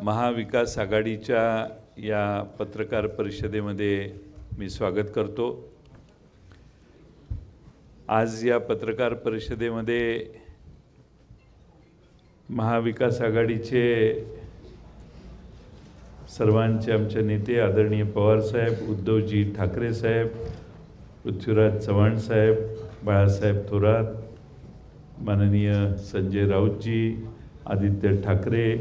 महाविकास आघाडीच्या या पत्रकार परिषदेमध्ये मी स्वागत करतो। आज या पत्रकार परिषदेमध्ये महाविकास आघाडीचे सर्वांचे आमचे नेते आदरणीय पवार साहेब, उद्धवजी ठाकरे साहेब, पृथ्वीराज चव्हाण साहेब, बाळासाहेब थोरात, माननीय संजय राऊतजी, आदित्य ठाकरे,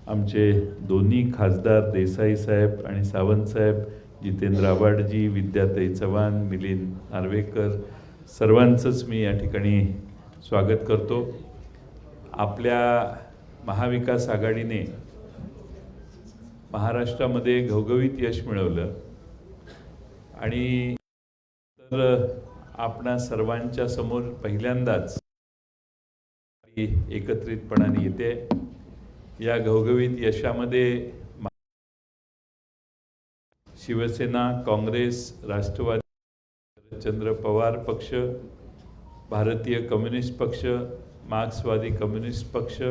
आमचे दोन्ही खासदार देसाई साहेब आणि सावंत साहेब, जितेंद्र आव्हाडजी, विद्याताई चव्हाण, मिलिंद नार्वेकर, सर्वांचंच मी या ठिकाणी स्वागत करतो। आपल्या महाविकास आघाडीने महाराष्ट्रामध्ये घवघवीत यश मिळवलं आणि तर आपणा सर्वांच्या समोर पहिल्यांदाच एकत्रितपणाने येते। या घवघवीत यशामध्ये शिवसेना, काँग्रेस, राष्ट्रवादी, शरदचंद्र पवार पक्ष, भारतीय कम्युनिस्ट पक्ष, मार्क्सवादी कम्युनिस्ट पक्ष,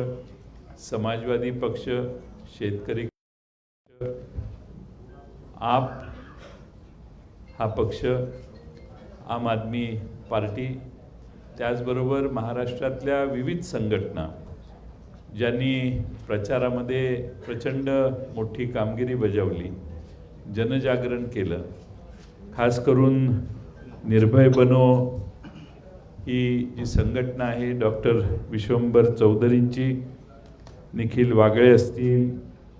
समाजवादी पक्ष, शेतकरी आप हा पक्ष, आम आदमी पार्टी, त्याचबरोबर महाराष्ट्रातल्या विविध संघटना ज्यांनी प्रचारामध्ये प्रचंड मोठी कामगिरी बजावली, जनजागरण केलं। खास करून निर्भय बनो ही जी संघटना आहे, डॉक्टर विश्वंभर चौधरींची, निखिल वागळे असतील,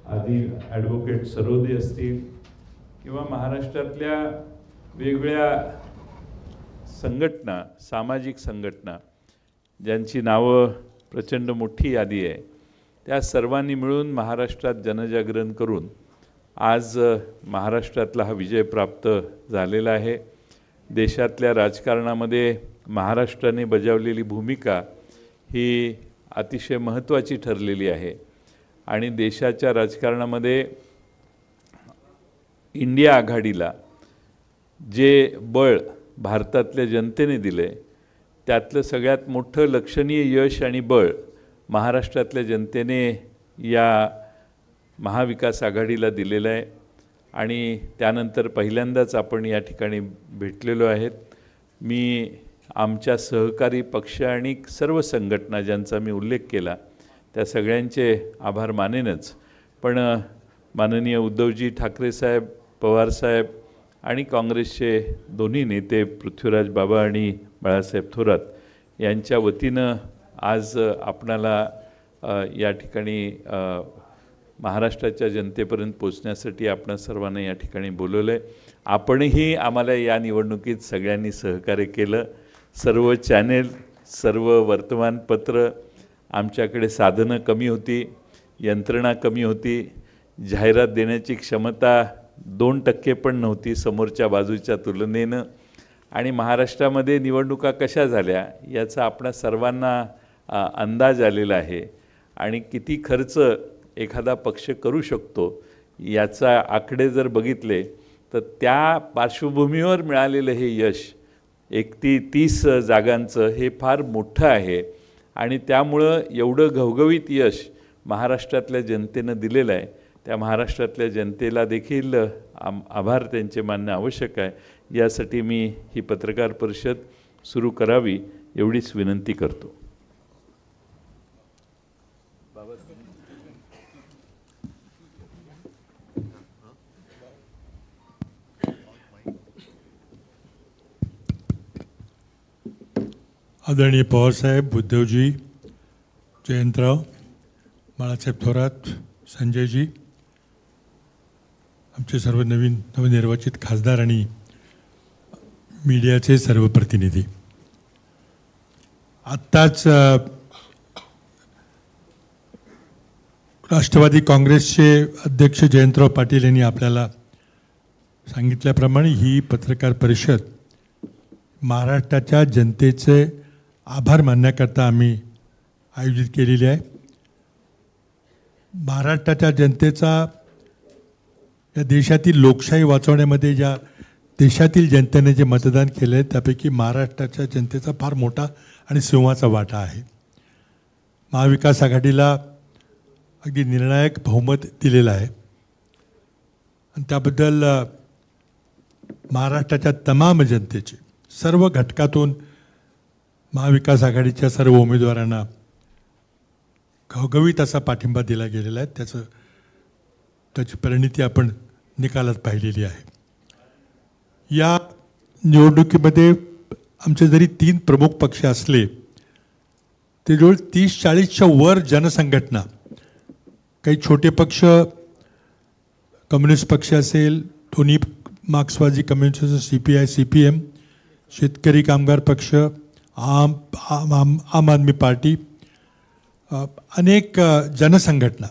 आदी ॲडव्होकेट सरोदे असतील, किंवा महाराष्ट्रातल्या वेगवेगळ्या संघटना, सामाजिक संघटना ज्यांची नावं प्रचंड मोठी यादी आहे, त्या सर्वांनी मिळून महाराष्ट्रात जनजागरण करून आज महाराष्ट्रातला हा विजय प्राप्त झालेला आहे। देशातल्या राजकारणामध्ये महाराष्ट्राने बजावलेली भूमिका ही अतिशय महत्त्वाची ठरलेली आहे आणि देशाच्या राजकारणामध्ये इंडिया आघाडीला जे बळ भारतातल्या जनतेने दिले, त्यातलं सगळ्यात मोठं लक्षणीय यश आणि बळ महाराष्ट्रातल्या जनतेने या महाविकास आघाडीला दिलेलं आहे आणि त्यानंतर पहिल्यांदाच आपण या ठिकाणी भेटलेलो आहेत। मी आमच्या सहकारी पक्ष आणि सर्व संघटना ज्यांचा मी उल्लेख केला त्या सगळ्यांचे आभार मानेनच, पण माननीय उद्धवजी ठाकरे साहेब, पवार साहेब आणि काँग्रेसचे दोन्ही नेते पृथ्वीराज बाबा आणि बाळासाहेब थोरात यांच्या वतीनं आज आपणाला या ठिकाणी महाराष्ट्राच्या जनतेपर्यंत पोचण्यासाठी आपण सर्वांना या ठिकाणी बोलवलं आहे। आपणही आम्हाला या निवडणुकीत सगळ्यांनी सहकार्य केलं। सर्व चॅनेल, सर्व वर्तमानपत्र, आमच्याकडे साधनं कमी होती, यंत्रणा कमी होती, जाहिरात देण्याची क्षमता 2% पण नव्हती समोरच्या बाजूच्या तुलनेनं, आणि महाराष्ट्रामध्ये निवडणुका कशा झाल्या याचा आपणा सर्वांना अंदाज आलेला आहे आणि किती खर्च एखादा पक्ष करू शकतो याचा आकडे जर बघितले तर त्या पार्श्वभूमीवर मिळालेलं हे यश 31 जागांचं हे फार मोठं आहे आणि त्यामुळं एवढं घवघवीत यश महाराष्ट्रातल्या जनतेनं दिलेलं आहे। त्या महाराष्ट्रातल्या जनतेला देखील आभार त्यांचे मानणे आवश्यक आहे। यासाठी मी ही पत्रकार परिषद सुरू करावी एवढीच विनंती करतो। आदरणीय पवारसाहेब, उद्धवजी, जयंतराव, बाळासाहेब थोरात, संजयजी, आमचे सर्व नवनिर्वाचित खासदार आणि मीडियाचे सर्व प्रतिनिधी, आत्ताच राष्ट्रवादी काँग्रेसचे अध्यक्ष जयंतराव पाटील यांनी आपल्याला सांगितल्याप्रमाणे ही पत्रकार परिषद महाराष्ट्राच्या जनतेचे आभार मानण्याकरता आम्ही आयोजित केलेली आहे। महाराष्ट्राच्या जनतेचा या देशातील लोकशाही वाचवण्यामध्ये ज्या देशातील जनतेने जे मतदान केले आहे त्यापैकी महाराष्ट्राच्या जनतेचा फार मोठा आणि सिंहाचा वाटा आहे। महाविकास आघाडीला अगदी निर्णायक बहुमत दिलेलं आहे आणि त्याबद्दल महाराष्ट्राच्या तमाम जनतेचे सर्व घटकातून महाविकास आघाडीच्या सर्व उमेदवारांना घवघवीत असा पाठिंबा दिला गेलेला आहे. त्याची परिणिती आपण निकालात पाहिलेली आहे. या निवडणुकीमध्ये आमचे जरी 3 प्रमुख पक्ष असले ते जवळ 30-40च्या वर जनसंघटना, काही छोटे पक्ष, कम्युनिस्ट पक्ष असेल, दोन्ही मार्क्सवादी कम्युनिस्ट, CPI CPM, शेतकरी कामगार पक्ष, आम आदमी पार्टी, अनेक जनसंघटना,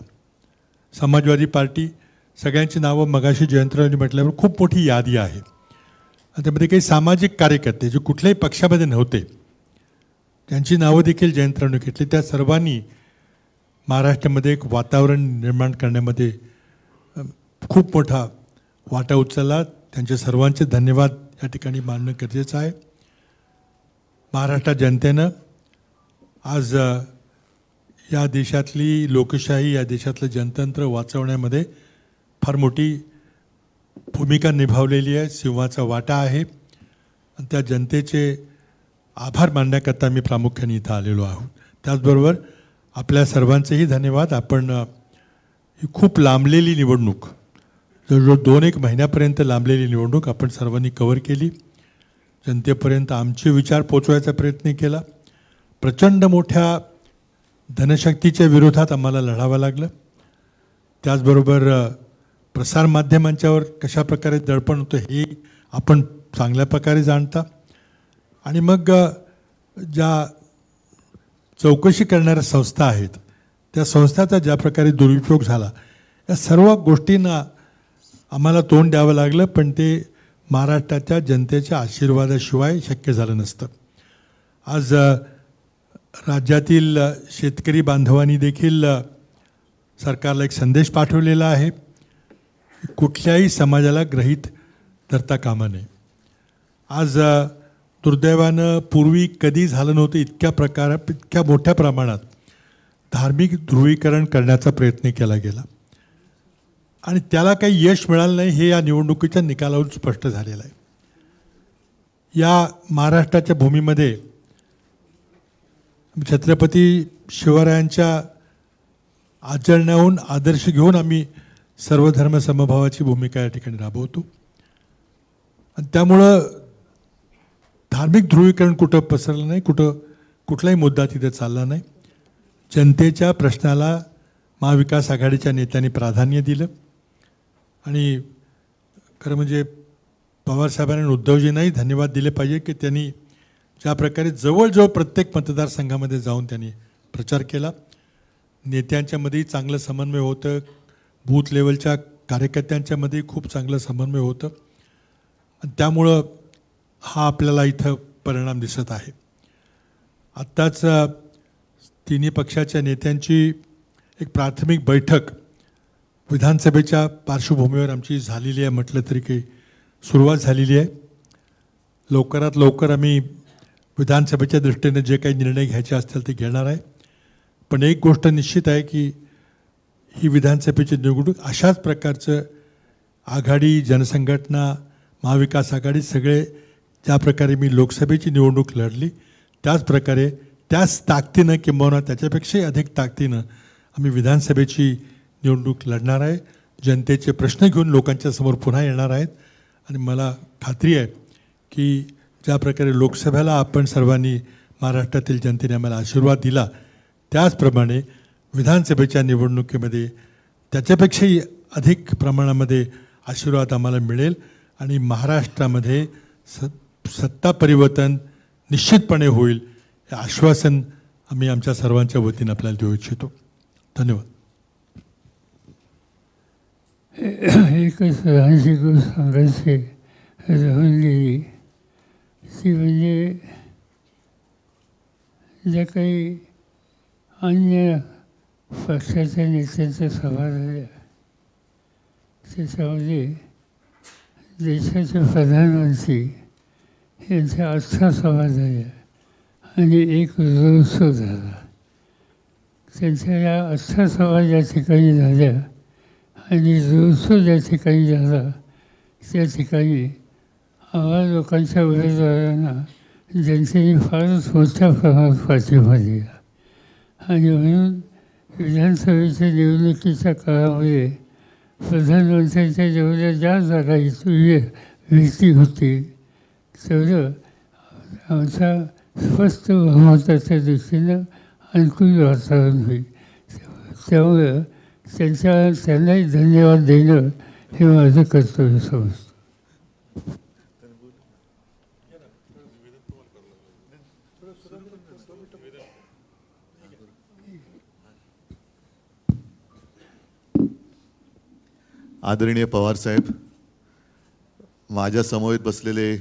समाजवादी पार्टी, सगळ्यांची नावं मगाशी जयंतरावांनी म्हटल्यावर खूप मोठी यादी आहे. आणि त्यामध्ये काही सामाजिक कार्यकर्ते जे कुठल्याही पक्षामध्ये नव्हते त्यांची नावं देखील जयंतरावांनी घेतली. त्या सर्वांनी महाराष्ट्रामध्ये एक वातावरण निर्माण करण्यामध्ये खूप मोठा वाटा उचलला. त्यांचे सर्वांचे धन्यवाद या ठिकाणी मानणं गरजेचं आहे. महाराष्ट्र जनतेनं आज या देशातली लोकशाही, या देशातलं जनतंत्र वाचवण्यामध्ये फार मोठी भूमिका निभावलेली आहे, सिंहाचा वाटा आहे. आणि त्या जनतेचे आभार मानण्याकरता मी प्रामुख्याने इथं आलेलो आहोत. त्याचबरोबर आपल्या सर्वांचेही धन्यवाद. आपण ही खूप लांबलेली निवडणूक, जवळजवळ 2-1 महिन्यापर्यंत लांबलेली निवडणूक आपण सर्वांनी कव्हर केली. जनतेपर्यंत आमचे विचार पोचवायचा प्रयत्न केला. प्रचंड मोठ्या धनशक्तीच्या विरोधात आम्हाला लढावं लागलं. त्याचबरोबर प्रसारमाध्यमांच्यावर कशा प्रकारे दडपण होतं हे आपण चांगल्या प्रकारे जाणता. आणि मग ज्या चौकशी करणाऱ्या संस्था आहेत त्या संस्थाचा ज्या प्रकारे दुरुपयोग झाला, या सर्व गोष्टींना आम्हाला तोंड द्यावं लागलं. पण ते महाराष्ट्राच्या जनतेच्या आशीर्वादाशिवाय शक्य झालं नसतं. आज राज्यातील शेतकरी बांधवांनी देखील सरकारला एक संदेश पाठवलेला आहे. कुठल्याही समाजाला गृहीत धरता कामा नये. आज दुर्दैवानं पूर्वी कधी झालं नव्हतं इतक्या मोठ्या प्रमाणात धार्मिक ध्रुवीकरण करण्याचा प्रयत्न केला गेला आणि त्याला काही यश मिळालं नाही हे या निवडणुकीच्या निकालावरून स्पष्ट झालेलं आहे. या महाराष्ट्राच्या भूमीमध्ये छत्रपती शिवरायांच्या आचरणाहून आदर्श घेऊन आम्ही सर्वधर्म समभावाची भूमिका या ठिकाणी राबवतो. आणि त्यामुळं धार्मिक ध्रुवीकरण कुठं पसरलं नाही, कुठलाही मुद्दा तिथे चालला नाही. जनतेच्या प्रश्नाला महाविकास आघाडीच्या नेत्यांनी प्राधान्य दिलं. आणि खरं म्हणजे पवारसाहेबांनी आणि उद्धवजींनाही धन्यवाद दिले पाहिजे की त्यांनी ज्या प्रकारे जवळजवळ प्रत्येक मतदारसंघामध्ये जाऊन त्यांनी प्रचार केला. नेत्यांच्यामध्येही चांगलं समन्वय होतं, बूथ लेवलच्या कार्यकर्त्यांच्यामध्येही खूप चांगलं समन्वय होतं. आणि त्यामुळं हा आपल्याला इथं परिणाम दिसत आहे. आत्ताच तिन्ही पक्षाच्या नेत्यांची एक प्राथमिक बैठक विधानसभेच्या पार्श्वभूमीवर आमची झालेली आहे म्हटलं तरी काही सुरुवात झालेली आहे. लवकरात लवकर आम्ही विधानसभेच्या दृष्टीने जे काही निर्णय घ्यायचे असतील ते घेणार आहे. पण एक गोष्ट निश्चित आहे की ही विधानसभेची निवडणूक अशाच प्रकारचं आघाडी, जनसंघटना, महाविकास आघाडी सगळे ज्या प्रकारे मी लोकसभेची निवडणूक लढली त्याच प्रकारे त्याच ताकदीनं किंबहुना त्याच्यापेक्षाही अधिक ताकदीनं आम्ही विधानसभेची निवडणूक लढणार आहे. जनतेचे प्रश्न घेऊन लोकांच्या समोर पुन्हा येणार आहेत. आणि मला खात्री आहे की ज्या प्रकारे लोकसभेला आपण सर्वांनी महाराष्ट्रातील जनतेने आम्हाला आशीर्वाद दिला त्याचप्रमाणे विधानसभेच्या निवडणुकीमध्ये त्याच्यापेक्षाही अधिक प्रमाणामध्ये आशीर्वाद आम्हाला मिळेल. आणि महाराष्ट्रामध्ये सत्ता परिवर्तन निश्चितपणे होईल हे आश्वासन आम्ही आमच्या सर्वांच्या वतीनं आपल्याला देऊ इच्छितो. धन्यवाद. एकच लहानशी गोष्ट सांगायची राहून गेली ती म्हणजे ज्या काही अन्य पक्षाच्या नेत्यांच्या सभा झाल्या त्याच्यामध्ये देशाचे प्रधानमंत्री यांच्या आजच्या सभा झाल्या आणि एक रोड शो झाला. त्यांच्या या अष्टा सभा ज्या ठिकाणी झाल्या आणि जुळसो ज्या ठिकाणी झाला त्या ठिकाणी आम्हा लोकांच्या उमेदवारांना जनतेने फारच मोठ्या प्रमाणात पाठिंबा दिला आणि म्हणून विधानसभेच्या निवडणुकीच्या काळामध्ये प्रधानमंत्र्यांच्या जेवढ्या ज्या जागा भीती होती तेवढं आमच्या स्पष्ट बहुमताच्या दृष्टीनं अनुकूल वातावरण होईल. त्यामुळं त्यांनाही धन्यवाद देणं हे माझं कर्तव्य समजतं. आदरणीय पवारसाहेब, माझ्या समवेत बसलेले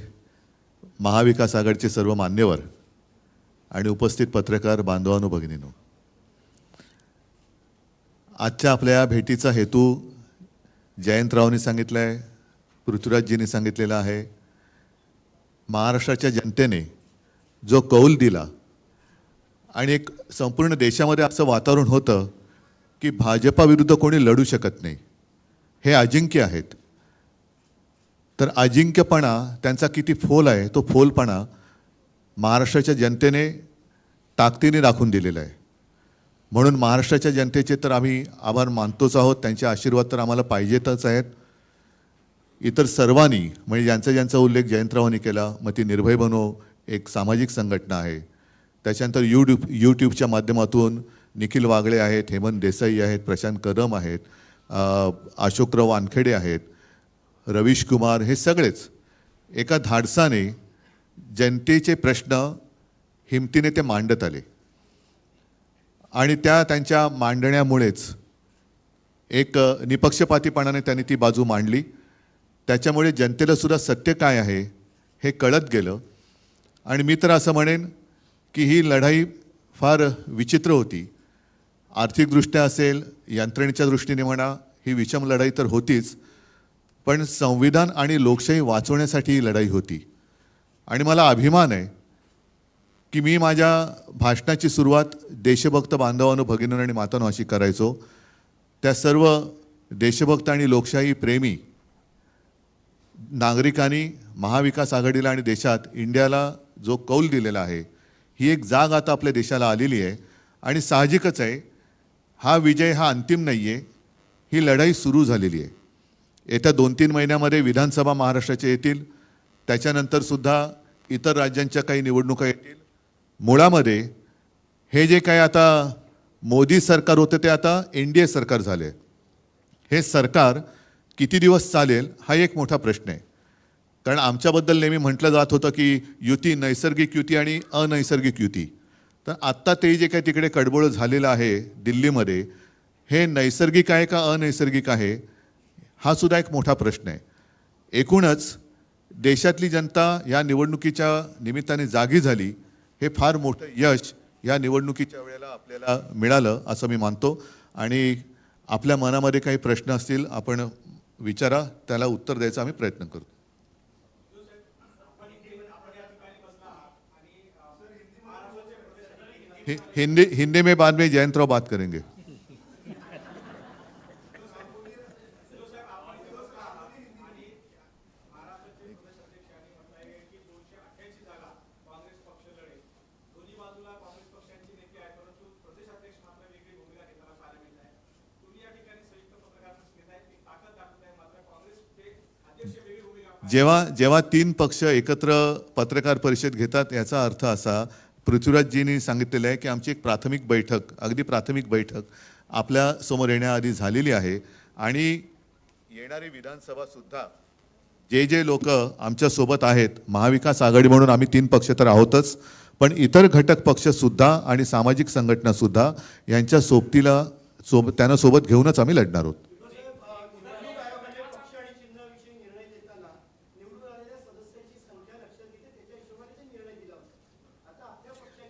महाविकास आघाडीचे सर्व मान्यवर आणि उपस्थित पत्रकार बांधवांनो भगिनींनो, आजच्या आपल्या या भेटीचा हेतू जयंतरावांनी सांगितला आहे, पृथ्वीराजजींनी सांगितलेला आहे. महाराष्ट्राच्या जनतेने जो कौल दिला आणि एक संपूर्ण देशामध्ये असं वातावरण होतं की भाजपाविरुद्ध कोणी लढू शकत नाही, हे अजिंक्य आहेत. तर अजिंक्यपणा त्यांचा किती फोल आहे, तो फोलपणा महाराष्ट्राच्या जनतेने ताकदीने दाखवून दिलेला आहे. म्हणून महाराष्ट्राच्या जनतेचे तर आम्ही आभार मानतोच आहोत, त्यांचे आशीर्वाद तर आम्हाला पाहिजेतच आहेत. इतर सर्वांनी म्हणजे ज्यांचा उल्लेख जयंतरावांनी केला, मग ती निर्भय बनो एक सामाजिक संघटना आहे, त्याच्यानंतर यूट्यूबच्या माध्यमातून निखिल वागळे आहेत, हेमंत देसाई आहेत, प्रशांत कदम आहेत, अशोकराव वानखेडे आहेत, रवीश कुमार, हे सगळेच एका धाडसाने जनतेचे प्रश्न हिमतीने ते मांडत आले आणि त्यांच्या मांडण्यामुळेच एक निपक्षपातीपणाने त्यांनी ती बाजू मांडली. त्याच्यामुळे जनतेला सुद्धा सत्य काय आहे हे कळत गेलं. आणि मी तर असं म्हणेन की ही लढाई फार विचित्र होती. आर्थिकदृष्ट्या असेल, यंत्रणेच्या दृष्टीने म्हणा, ही विषम लढाई तर होतीच, पण संविधान आणि लोकशाही वाचवण्यासाठी ही लढाई होती. आणि मला अभिमान आहे की मी माझ्या भाषणाची सुरुवात देशभक्त बांधवांनो भगिनींनो आणि मातांनो अशी करायचो. त्या सर्व देशभक्त आणि लोकशाही प्रेमी नागरिकांनी महाविकास आघाडीला आणि देशात इंडियाला जो कौल दिलेला आहे, ही एक जाग आता आपल्या देशाला आलेली आहे. आणि साहजिकच आहे, हा विजय हा अंतिम नाही आहे, ही लढाई सुरू झालेली आहे. येत्या 2-3 महिन्यामध्ये विधानसभा महाराष्ट्राच्या येतील, त्याच्यानंतरसुद्धा इतर राज्यांच्या काही निवडणुका येतील. मुळामध्ये हे जे काही आता मोदी सरकार होतं ते आता NDA सरकार झाले. हे सरकार किती दिवस चालेल हा एक मोठा प्रश्न आहे. कारण आमच्याबद्दल नेहमी म्हटलं जात होतं की युती, नैसर्गिक युती आणि अनैसर्गिक युती. तर आत्ता ते जे काही तिकडे कडबोळ झालेलं आहे दिल्लीमध्ये, हे नैसर्गिक आहे का अनैसर्गिक आहे हा सुद्धा एक मोठा प्रश्न आहे. एकूणच देशातली जनता या निवडणुकीच्या निमित्ताने जागी झाली, हे फार मोठं यश या निवडणुकीच्या वेळेला आपल्याला मिळालं असं मी मानतो. आणि आपल्या मनामध्ये काही प्रश्न असतील आपण विचारा, त्याला उत्तर द्यायचा आम्ही प्रयत्न करतो. हिंदी में बाद में जयंतराव बात करेंगे. जेव्हा 3 पक्ष एकत्र पत्रकार परिषद घेतात, याचा अर्थ असा, पृथ्वीराजजींनी सांगितलेलं आहे की आमची एक प्राथमिक बैठक, अगदी प्राथमिक बैठक आपल्या समोर येण्याआधी झालेली आहे. आणि येणारी विधानसभा सुद्धा जे लोक आमच्या सोबत आहेत, महाविकास आघाडी म्हणून आम्ही 3 पक्ष तर आहोतच, पण इतर घटक पक्ष सुद्धा आणि सामाजिक संघटना सुद्धा यांच्या त्यांना सोबत घेऊनच आम्ही लढणार आहोत.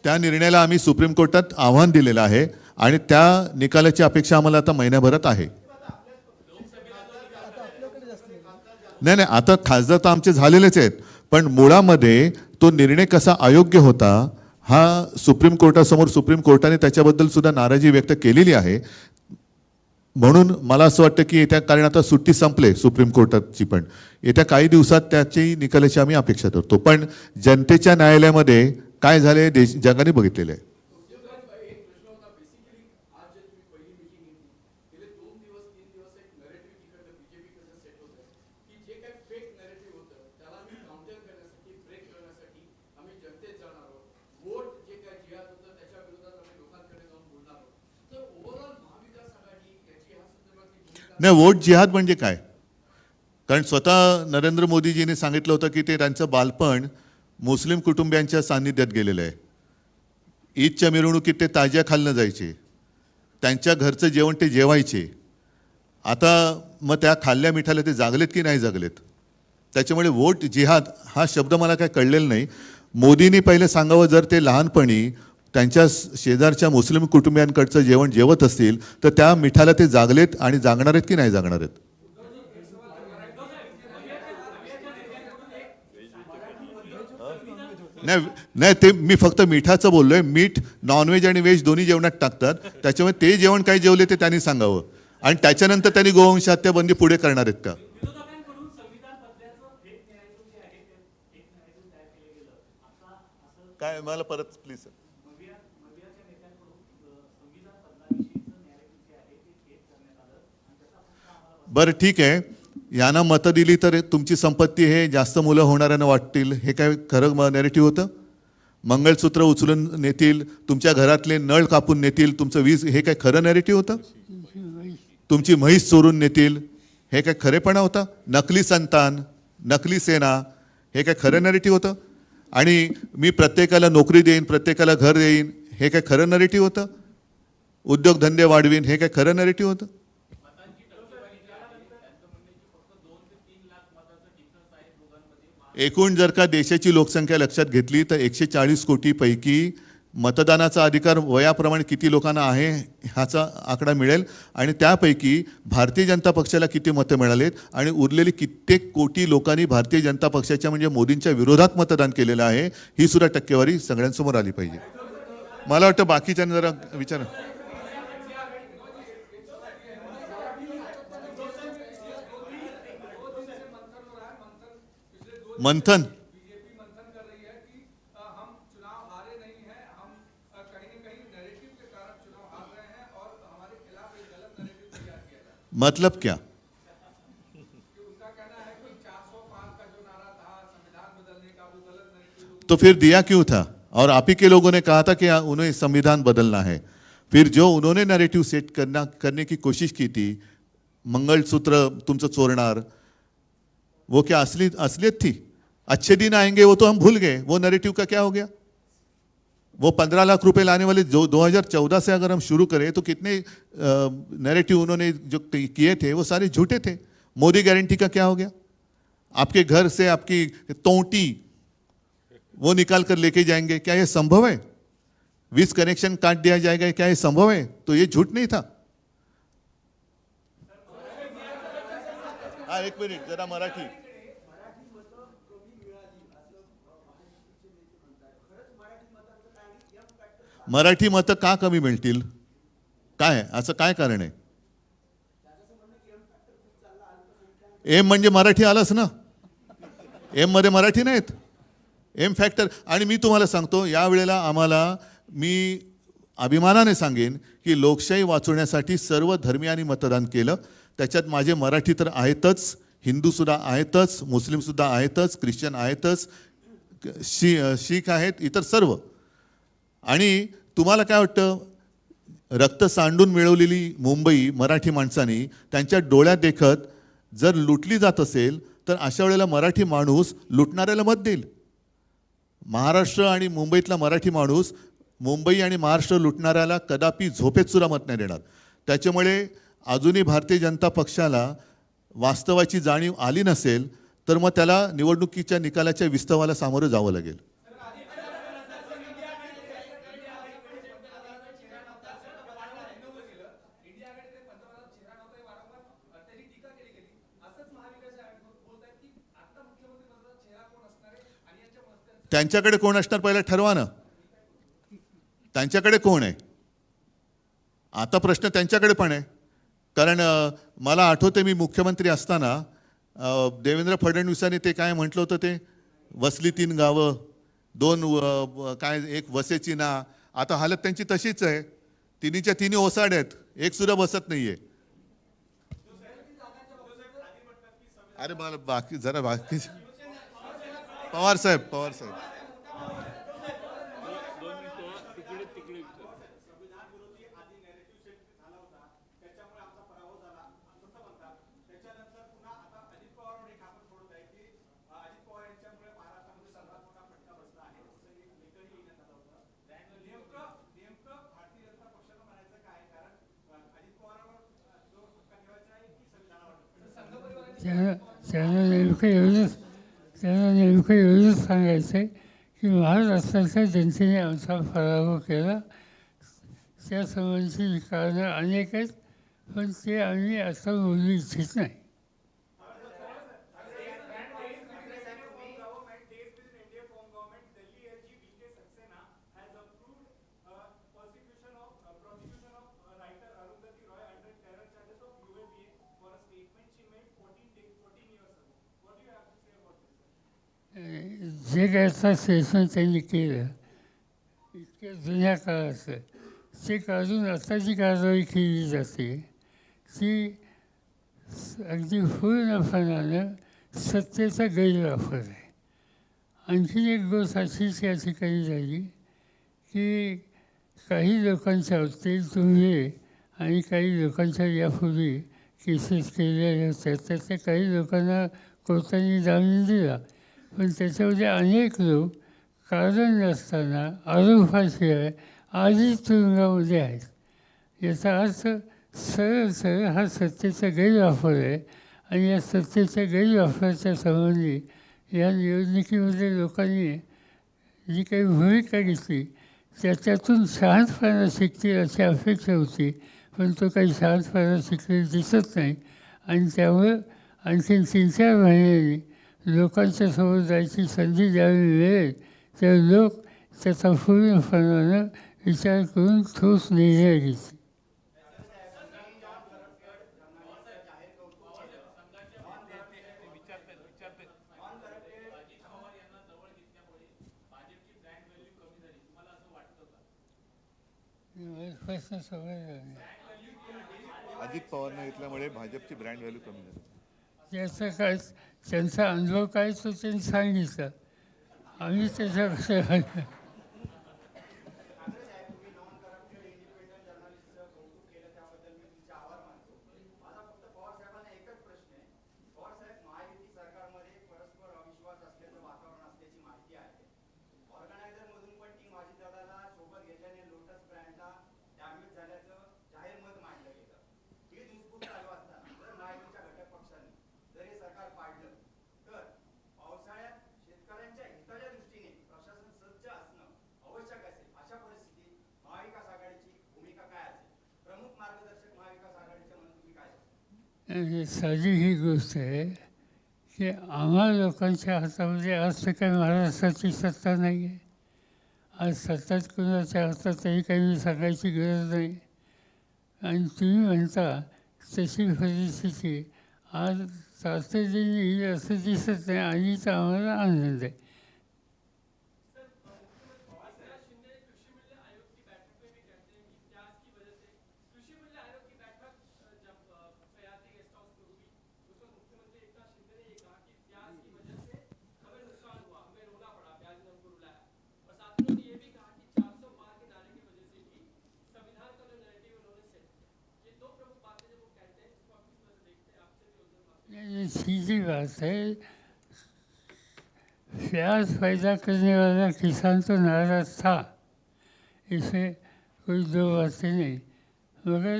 त्या निर्णयाला आम्ही सुप्रीम कोर्टात आव्हान दिलेलं आहे आणि त्या निकालाची अपेक्षा आम्हाला आता महिन्याभरात आहे. नाही, आता खासदार तर आमचे झालेलेच आहेत, पण मुळामध्ये तो निर्णय कसा अयोग्य होता हा सुप्रीम कोर्टासमोर सुप्रीम कोर्टाने त्याच्याबद्दल सुद्धा नाराजी व्यक्त केलेली आहे. म्हणून मला असं वाटतं की येत्या, कारण आता सुट्टी संपले सुप्रीम कोर्टाची, पण येत्या काही दिवसात त्याची निकालाची आम्ही अपेक्षा करतो. पण जनतेच्या न्यायालयामध्ये काय झाले जगाने बघितलेलं आहे. नाही, वोट जिहाद म्हणजे काय? कारण स्वतः नरेंद्र मोदीजींनी सांगितलं होतं की ते त्यांचं बालपण मुस्लिम कुटुंबियांच्या सान्निध्यात गेलेलं आहे. ईदच्या मिरवणुकीत ते ताज्या खाल्लं जायचे, त्यांच्या घरचं जेवण ते जेवायचे. आता मग त्या खाल्ल्या मिठाला ते जागलेत की नाही जागलेत? त्याच्यामुळे वोट जिहाद हा शब्द मला काय कळलेला नाही. मोदींनी पहिले सांगावं, जर ते लहानपणी त्यांच्या शेजारच्या मुस्लिम कुटुंबियांकडचं जेवण जेवत असतील तर त्या मिठाला ते जागलेत आणि जागणार आहेत की नाही जागणार आहेत? नाही नाही, ते मी फक्त मिठाचं बोललोय. मीठ नॉनव्हेज आणि व्हेज दोन्ही जेवणात टाकतात, त्याच्यामुळे ते जेवण काय जेवले ते त्यांनी सांगावं. आणि त्याच्यानंतर त्यांनी गोवंश हत्याबंदी पुढे करणार आहेत का? काय, मला परत प्लीज. बरं ठीक आहे, यांना मतं दिली तर तुमची संपत्ती हे जास्त मुलं होणाऱ्यांना वाटतील, हे काय खरं नॅरेटिव्ह होतं? मंगळसूत्र उचलून नेतील, तुमच्या घरातले नळ कापून नेतील, तुमचं वीज, हे काय खरं नॅरेटिव्ह होतं? तुमची म्हैस चोरून नेतील, हे काय खरेपणा होता? नकली संतान, नकली सेना, हे काय खरं नॅरेटिव्ह होतं? आणि मी प्रत्येकाला नोकरी देईन, प्रत्येकाला घर देईन, हे काय खरं नॅरेटिव्ह होतं? उद्योगधंदे वाढवीन, हे काय खरं नॅरेटिव्ह होतं? एकूण जर का देशाची लोकसंख्या लक्षात घेतली तर 140 कोटी पैकी मतदानाचा अधिकार वयाप्रमाणे किती लोकांना आहे ह्याचा आकडा मिळेल. आणि त्यापैकी भारतीय जनता पक्षाला किती मतं मिळालेत आणि उरलेली कित्येक कोटी लोकांनी भारतीय जनता पक्षाच्या म्हणजे मोदींच्या विरोधात मतदान केलेलं आहे, ही सुद्धा टक्केवारी सगळ्यांसमोर आली पाहिजे. मला वाटतं बाकीच्यांना जरा विचार. मंथन मतलब क्या? तो फिर दिया क्यों था? और आप ही के लोगों ने कहा था कि उन्हें संविधान बदलना है. फिर जो उन्होंने नैरेटिव सेट करने की कोशिश की थी, मंगलसूत्र तुमचं चोरणार, वो क्या असलियत थी? अच्छे दिन आएंगे वो तो हम भूल गए, वो नैरेटिव का क्या हो गया? वो 15 लाख रुपए लाने वाले जो 2014 से अगर हम शुरू करें तो कितने नैरेटिव उन्होंने जो किए थे वो सारे झूठे थे. मोदी गारंटी का क्या हो गया? आपके घर से आपकी तोंटी वो निकाल कर लेके जाएंगे, क्या ये संभव है? 20 कनेक्शन काट दिया जाएगा, क्या ये संभव है? तो ये झूठ नहीं था. हाँ, एक मिनिट जरा मराठी. मराठी मतं का कमी मिळतील? काय असं काय कारण आहे? एम म्हणजे मराठी आलंच ना. एम मध्ये मराठी नाहीत. M factor. आणि मी तुम्हाला सांगतो, यावेळेला आम्हाला, मी अभिमानाने सांगेन की लोकशाही वाचवण्यासाठी सर्व धर्मियांनी मतदान केलं. त्याच्यात माझे मराठी तर आहेतच, हिंदूसुद्धा आहेतच, मुस्लिमसुद्धा आहेतच, ख्रिश्चन आहेतच, शीख आहेत, इतर सर्व. आणि तुम्हाला काय वाटतं, रक्त सांडून मिळवलेली मुंबई मराठी माणसांनी त्यांच्या डोळ्यात देखत जर लुटली जात असेल तर अशा वेळेला मराठी माणूस लुटणाऱ्याला मत देईल. महाराष्ट्र आणि मुंबईतला मराठी माणूस मुंबई आणि महाराष्ट्र लुटणाऱ्याला कदापि झोपेत सुद्धा मत नाही देणार. त्याच्यामुळे अजूनही भारतीय जनता पक्षाला वास्तवाची जाणीव आली नसेल तर मग त्याला निवडणुकीच्या निकालाच्या विस्तवाला सामोरं जावं लागेल. त्यांच्याकडे कोण असणार पहिला ठरवा ना. त्यांच्याकडे कोण आहे? आता प्रश्न त्यांच्याकडे पण आहे. कारण मला आठवते मी मुख्यमंत्री असताना देवेंद्र फडणवीसांनी ते काय म्हटलं होतं, ते वसली 3 गावं, 2 काय, एक वसेची ना. आता हालत त्यांची तशीच आहे. तिन्हीच्या तिन्ही ओसाड आहेत, एक सुद्धा बसत नाहीये. अरे मला बाकी जरा बाकी पवार साहेब. त्यांना त्यांना नेमकं एवढंच सांगायचं आहे की महाराष्ट्राच्या जनतेने आमचा पराभव केला. त्या संबंधीची कारणं अनेक आहेत, पण ते आम्ही आता बोलू इच्छित नाही. जे काय आता स्टेटमेंट त्यांनी केलं इतक्या जुन्या काळाचं, ते काढून आता जी कारवाई केली जाते ती अगदी पूर्णपणानं सत्तेचा गैरवापर आहे. आणखी एक गोष्ट अशीच या ठिकाणी झाली की काही लोकांच्या बाबतीत तुम्ही आणि काही लोकांच्या यापूर्वी केसेस केलेल्या होत्या, त्यातल्या काही लोकांना कोर्टाने जामीन दिला, पण त्याच्यामध्ये अनेक लोक कारण नसताना आरोपाशिवाय आधीच तुरुंगामध्ये आहेत. याचा अर्थ सरळ हा सत्तेचा गैरवापर आहे. आणि या सत्तेच्या गैरवापराच्या संबंधी या निवडणुकीमध्ये लोकांनी जी काही भूमिका घेतली त्याच्यातून शहाणपणा शिकतील अशी अपेक्षा होती, पण तो काही शहाणपणा शिकलेला दिसत नाही. आणि त्यामुळं आणखीन 3-4 महिन्यांनी लोकांच्या समोर जायची संधी ज्यावेळी मिळेल त्यावेळी लोक त्याचा पूर्णपणानं विचार करून ठोस निर्णय घेतील. प्रश्न समजला नाही. अजित पवारने घेतल्यामुळे भाजपची ब्रँड व्हॅल्यू कमी झाली. त्याचा काय, त्यांचा अनुभव काय तो त्यांनी सांगितलं. आम्ही त्याच्यापेक्षा साधी ही गोष्ट आहे की आम्हा लोकांच्या हातामध्ये आज तर काही महाराष्ट्राची सत्ता नाही आहे. आज सत्ताच कुणाच्या हातात तरी काही मी सांगायची गरज नाही. आणि तुम्ही म्हणता तशी परिस्थिती आज तातडीने येईल असं दिसत नाही. आणि तर आम्हाला आनंद आहे. सीधी बात है, प्याज पैदा करने वाला किसान तो नाराज था, इसमें कोई दो बातें नहीं, मगर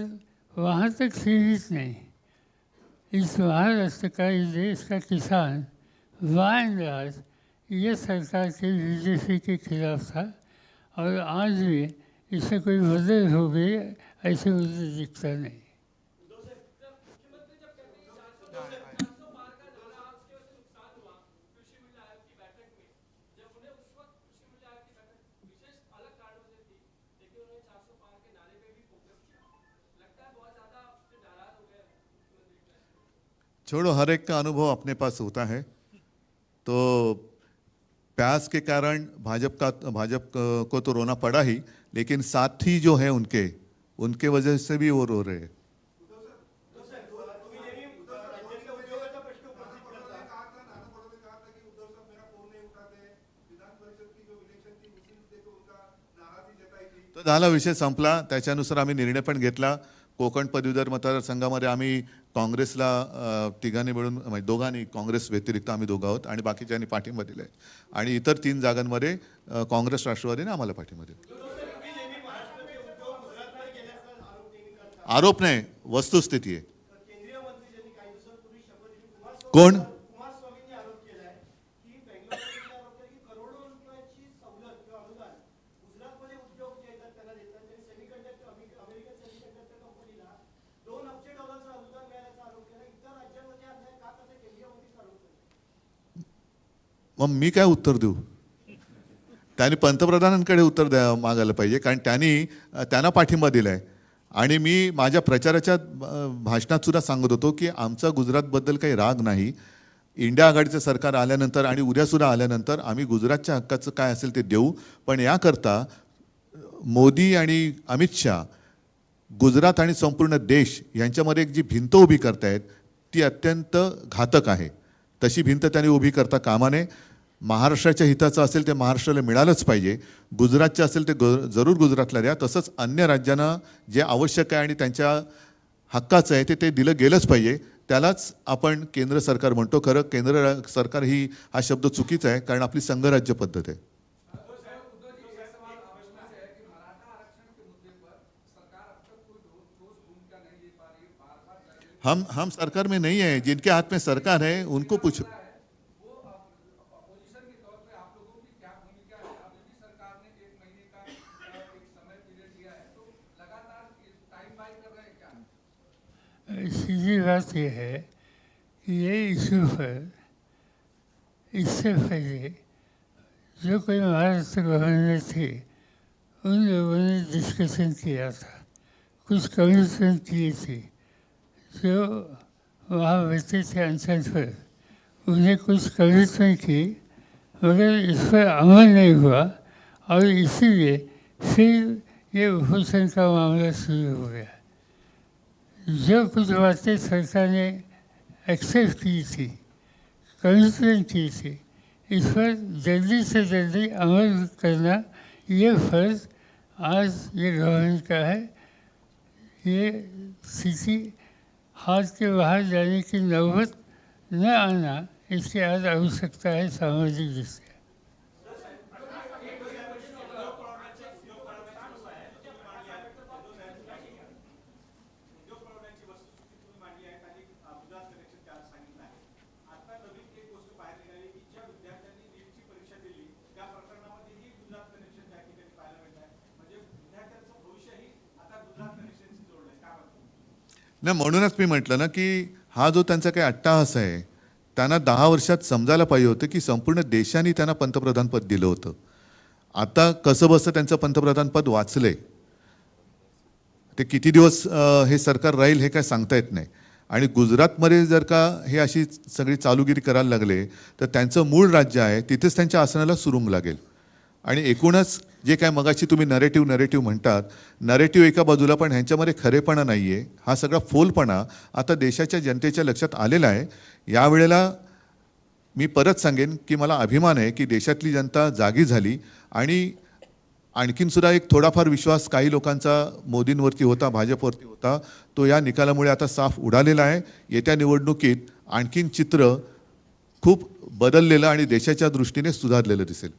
वहाँ तक सीमित नहीं. इस महाराष्ट्र का, इस देश का किसान वाइंड ये सरकार के बीजेपी के खिलाफ था. और आज भी इसमें कोई बदल हो गई ऐसे मुझे दिखता नहीं. छोड़ो, हर एक का अनुभव अपने पास होता है। तो प्यास के कारण भाजप को तो रोना पड़ा ही, लेकिन साथी जो है उनके उनके वजह से भी वो रो रहे हैं। तो झाला, विषय संपला. त्याच्यानुसार आम्ही निर्णय पण घेतला. कोकण पदवीधर मतदारसंघामध्ये आम्ही काँग्रेसला तिघांनी मिळून म्हणजे दोघांनी, काँग्रेस व्यतिरिक्त आम्ही दोघं आहोत आणि बाकीच्यांनी पाठिंबा दिलाय. आणि इतर 3 जागांमध्ये काँग्रेस राष्ट्रवादीने आम्हाला पाठिंबा दिला. आरोप नाही, वस्तुस्थिती आहे. कोण? मग मी काय उत्तर देऊ? त्यांनी पंतप्रधानांकडे उत्तर मागायला पाहिजे, कारण त्यांना पाठिंबा दिलाय. आणि मी माझ्या प्रचाराच्या भाषणात सुद्धा सांगत होतो की आमचा गुजरातबद्दल काही राग नाही. इंडिया आघाडीचं सरकार आल्यानंतर आणि उद्यासुद्धा आल्यानंतर आम्ही गुजरातच्या हक्काचं काय असेल ते देऊ. पण याकरता मोदी आणि अमित शाह गुजरात आणि संपूर्ण देश यांच्यामध्ये एक जी भिंत उभी करतायत ती अत्यंत घातक आहे. तशी भिंत त्यांनी उभी करता कामा नये. महाराष्ट्राच्या हिताचं असेल ते महाराष्ट्राला मिळालंच पाहिजे. गुजरातचं असेल ते जरूर गुजरातला द्या. तसंच अन्य राज्यांना जे आवश्यक आहे आणि त्यांच्या हक्काचं आहे ते दिलं गेलंच पाहिजे. त्यालाच आपण केंद्र सरकार म्हणतो. खरं केंद्र सरकार हा शब्द चुकीचा आहे, कारण आपली संघराज्य पद्धत आहे. हम सरकार में नहीं है. जिनके हाथ में सरकार है उनको पूछो. सीधी बात यह है कि ये इशू पर इससे पहले जो कोई महाराष्ट्र गवर्नर थे उन लोगों ने डिस्कशन किया था, कुछ कमीशन किए थे. जो वहाँ बैठे थे अनशन पर, उन्हें कुछ कमीशन की, मगर इस पर अमल नहीं हुआ और इसीलिए फिर ये उपोषण का मामला शुरू हो गया. जो कुछ बातें सरकार ने एक्सेप्ट की थी, कमिटमेंट की थी, इस पर जल्दी से जल्दी अमल करना ये फर्ज आज ये गवर्नमेंट का है. ये स्थिति हाथ के बाहर जाने की नौबत न आना, इसकी आज आवश्यकता है सामाजिक दृष्टि. नाही, म्हणूनच मी म्हटलं ना की हा जो त्यांचा काही अट्टाहास आहे, त्यांना 10 वर्षात समजायला पाहिजे होतं की संपूर्ण देशाने त्यांना पंतप्रधान पद दिलं होतं. आता कसं बसं त्यांचं पंतप्रधान पद वाचलंय. ते किती दिवस हे सरकार राहील हे काय सांगता येत नाही. आणि गुजरातमध्ये जर का हे अशी सगळी चालूगिरी करायला लागले तर त्यांचं मूळ राज्य आहे तिथेच त्यांच्या आसनाला सुरुंग लागेल. आणि एकूणच जे काय मगाशी तुम्ही नरेटिव्ह म्हणतात, नरेटिव्ह एका बाजूला, पण ह्यांच्यामध्ये खरेपणा नाही आहे. हा सगळा फोलपणा आता देशाच्या जनतेच्या लक्षात आलेला आहे. यावेळेला मी परत सांगेन की मला अभिमान आहे की देशातली जनता जागी झाली. आणि आणखीनसुद्धा एक थोडाफार विश्वास काही लोकांचा मोदींवरती होता, भाजपवरती होता, तो या निकालामुळे आता साफ उडालेला आहे. येत्या निवडणुकीत आणखीन चित्र खूप बदललेलं आणि देशाच्या दृष्टीने सुधारलेलं दिसेल.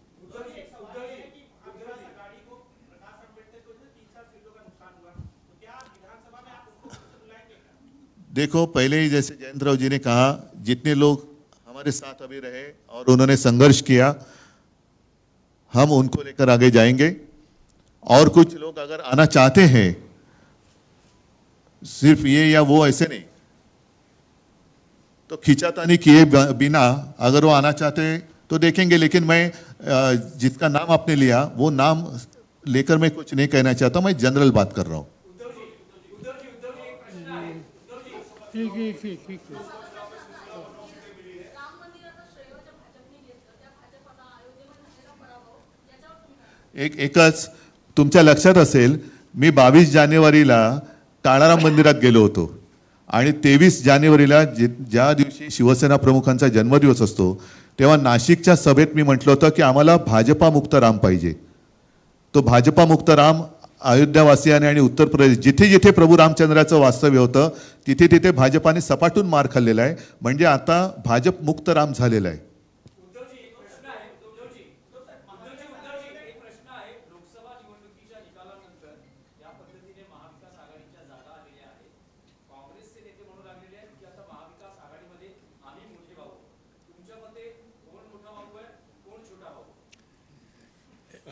देखो, पहले ही जैसे जयंतराव जी ने कहा, जितने लोग हमारे साथ अभी रहे और उन्होंने संघर्ष किया, हम उनको लेकर आगे जाएंगे. और कुछ लोग अगर आना चाहते हैं, सिर्फ ये या वो ऐसे नहीं, तो खींचातानी किए बिना अगर वो आना चाहते तो देखेंगे. लेकिन मैं जिसका नाम आपने लिया वो नाम लेकर मैं कुछ नहीं कहना चाहता. मैं जनरल बात कर रहा हूँ. ठीक है. एकच तुमच्या लक्षात असेल, मी 22 जानेवारीला काळाराम मंदिरात गेलो होतो आणि 23 जानेवारीला ज्या दिवशी शिवसेना प्रमुखांचा जन्मदिवस असतो तेव्हा नाशिकच्या सभेत मी म्हटलं होतं की आम्हाला भाजपामुक्त राम पाहिजे. तो भाजपामुक्त राम अयोध्यावासियाने आणि उत्तर प्रदेश जिथे जिथे प्रभू रामचंद्राचं वास्तव्य होतं तिथे तिथे भाजपाने सपाटून मार खाल्लेला आहे. म्हणजे आता भाजपमुक्त राम झालेला आहे.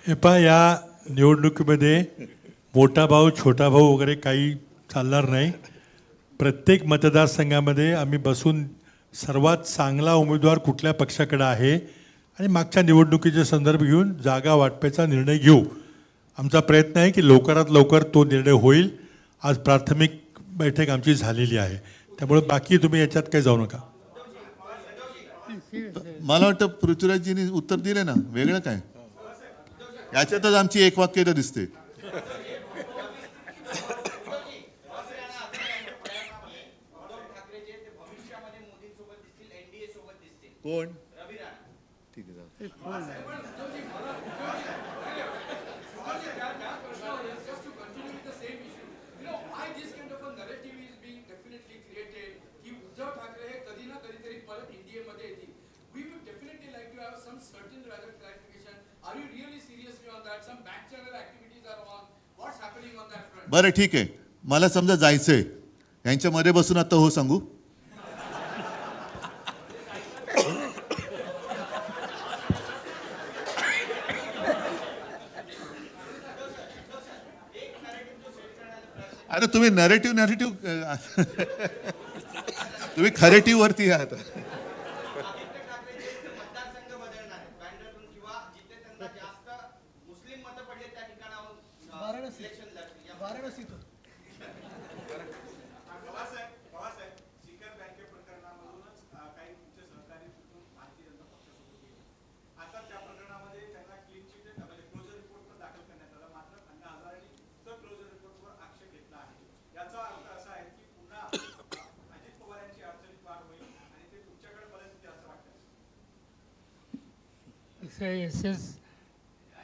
हे पहा, या निवडणुकीमध्ये मोठा भाऊ छोटा भाऊ वगैरे काही चालणार नाही. प्रत्येक मतदारसंघामध्ये आम्ही बसून सर्वात चांगला उमेदवार कुठल्या पक्षाकडे आहे आणि मागच्या निवडणुकीचे संदर्भ घेऊन जागा वाटपाचा निर्णय घेऊ. आमचा प्रयत्न आहे की लवकरात लवकर तो निर्णय होईल. आज प्राथमिक बैठक आमची झालेली आहे, त्यामुळे बाकी तुम्ही याच्यात काही जाऊ नका. मला वाटतं पृथ्वीराजजींनी उत्तर दिले ना, वेगळं काय याच्यातच आमची एक वाक्यता दिसते. कोण ठीक आहे. बरं ठीक आहे, मला समजा जायचंय, यांच्यामध्ये बसून आता हो सांगू. अरे तुम्ही नरेटिव्ह तुम्ही खरेटिव्ह वरती आहात.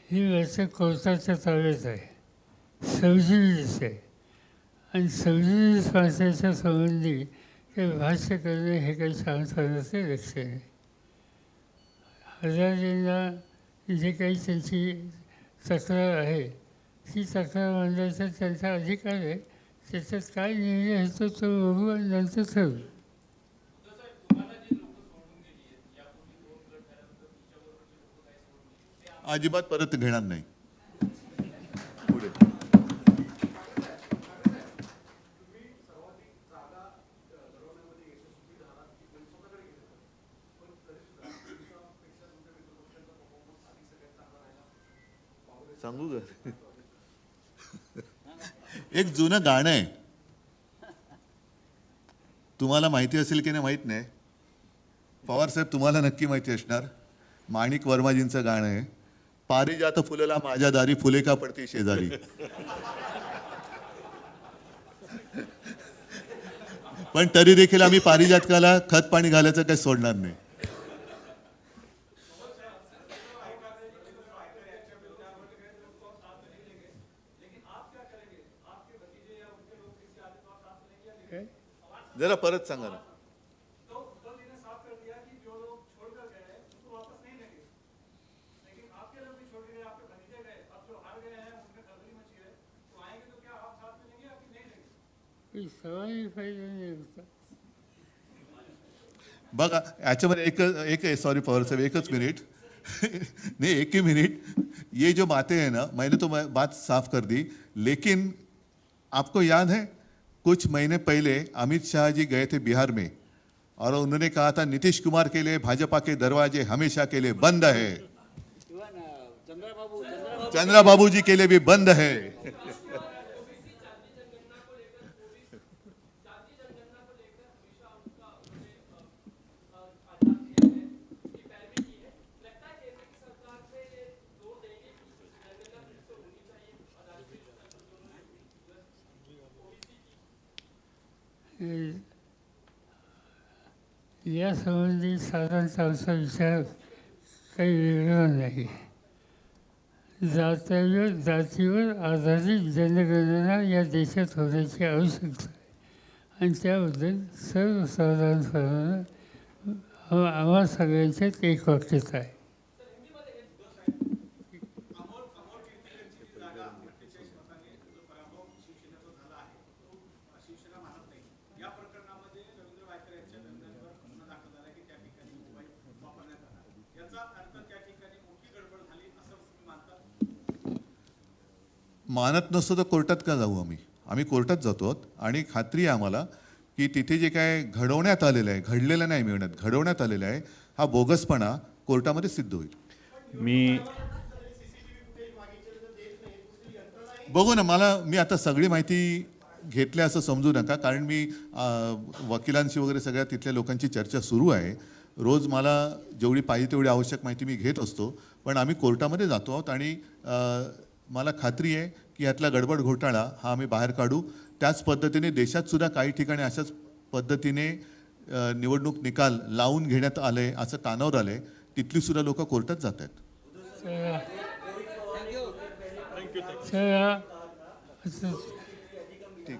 ही वर्ष कोर्टाच्या ताब्यात आहे, 27 आहे आणि 27 माणसाच्या संबंधी ते भाष्य करणे हे काही सांगतानाचे लक्षण आहे. हजारेंना जे काही त्यांची तक्रार आहे ती तक्रार मांडण्याचा त्यांचा अधिकार आहे. त्याच्यात काय निर्णय होतो तो बघू आणि नंतर ठरवू. अजिबात परत घेणार नाही. पुढे सांगू का? एक जुनं गाणं आहे, तुम्हाला माहिती असेल की नाही माहित नाही. पवार साहेब तुम्हाला नक्की माहिती असणार. माणिक वर्माजींचं गाणं आहे, पारिजात फुलला माझ्या दारी फुले का पडती शेजारी. पण तरी देखील आम्ही पारिजातकाला खत पाणी घालायचं काही सोडणार नाही. जरा परत सांगा ना. बघा याच्यामध्ये एक सॉरी पवार साहब, एकच मिनट नहीं एक ही मिनट. ये जो बातें हैं ना, मैंने तो बात साफ कर दी, लेकिन आपको याद है कुछ महीने पहले अमित शाह जी गए थे बिहार में और उन्होंने कहा था नीतीश कुमार के लिए भाजपा के दरवाजे हमेशा के लिए बंद है, चंद्रा बाबू जी के लिए भी बंद है. यासंबंधी साधारणतः आमचा विचार काही वेगळा नाही. जातीवर आधारित जनगणना या देशात होण्याची आवश्यकता आहे आणि त्याबद्दल सर्वसाधारणपणे आम्हा सगळ्यांच्यात एक वाक्यता आहे. मानत नसतो तर कोर्टात का जाऊ आम्ही? आम्ही कोर्टात जातो आहोत आणि खात्री आहे आम्हाला की तिथे जे काय घडवण्यात आलेलं आहे, घडलेलं नाही मिळण्यात, घडवण्यात आलेलं आहे, हा बोगसपणा कोर्टामध्ये सिद्ध होईल. मी बघू ना, मी आता सगळी माहिती घेतली असं समजू नका, कारण मी वकिलांशी वगैरे सगळ्या तिथल्या लोकांची चर्चा सुरू आहे. रोज मला जेवढी पाहिजे तेवढी आवश्यक माहिती मी घेत असतो, पण आम्ही कोर्टामध्ये जातो आहोत आणि मला खात्री आहे की यातला गडबड घोटाळा हा आम्ही बाहेर काढू. त्याच पद्धतीने देशात सुद्धा काही ठिकाणी अशाच पद्धतीने निवडणूक निकाल लावून घेण्यात आले असं कानावर आलंय, तिथली सुद्धा लोक कोर्टात जात आहेत. ठीक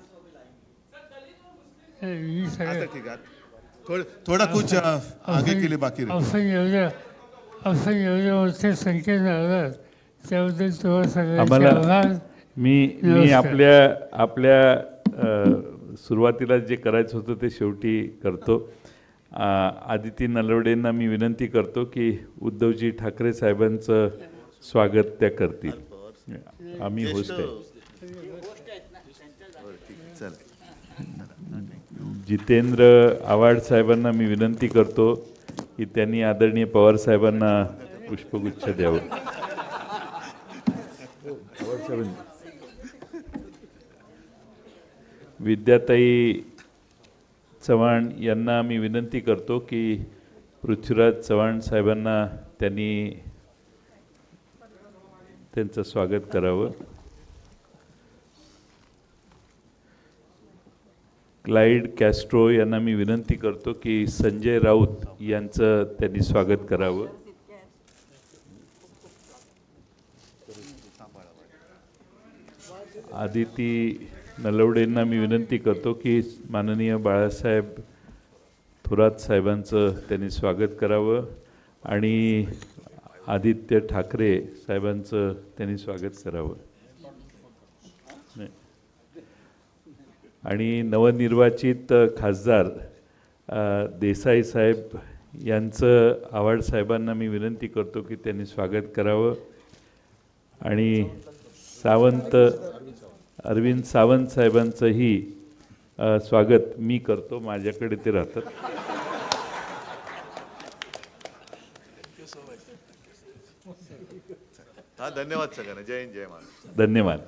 आहे, थोडा कुछ आगे के लिए बाकी रहे. आपण एवढ्या मोठ्या संख्येने आलात त्याबद्दल तुम्हाला सगळ्यांचे आम्हाला आभार. मी नमस्कार. आपल्या सुरुवातीला जे करायचं होतं ते शेवटी करतो. आदिती नलवडेंना मी विनंती करतो की उद्धवजी ठाकरे साहेबांचं स्वागत त्या करतील. आम्ही होस्ट आहे. जितेंद्र आव्हाड साहेबांना मी विनंती करतो की त्यांनी आदरणीय पवार साहेबांना पुष्पगुच्छ द्यावं. विद्याताई चव्हाण यांना मी विनंती करतो की पृथ्वीराज चव्हाण साहेबांना त्यांचं स्वागत करावं. क्लाइड कॅस्ट्रो यांना मी विनंती करतो की संजय राऊत यांचं त्यांनी स्वागत करावं. आदिती नलवडेंना मी विनंती करतो की माननीय बाळासाहेब थोरात साहेबांचं त्यांनी स्वागत करावं आणि आदित्य ठाकरे साहेबांचं त्यांनी स्वागत करावं. आणि नवनिर्वाचित खासदार देसाई साहेब यांचं आव्हाड साहेबांना मी विनंती करतो की त्यांनी स्वागत करावं आणि अरविंद सावंत साहेबांचंही स्वागत मी करतो. माझ्याकडे ते राहतात. धन्यवाद सगळ्यांना. जय हिंद, जय महाराष्ट्र. धन्यवाद.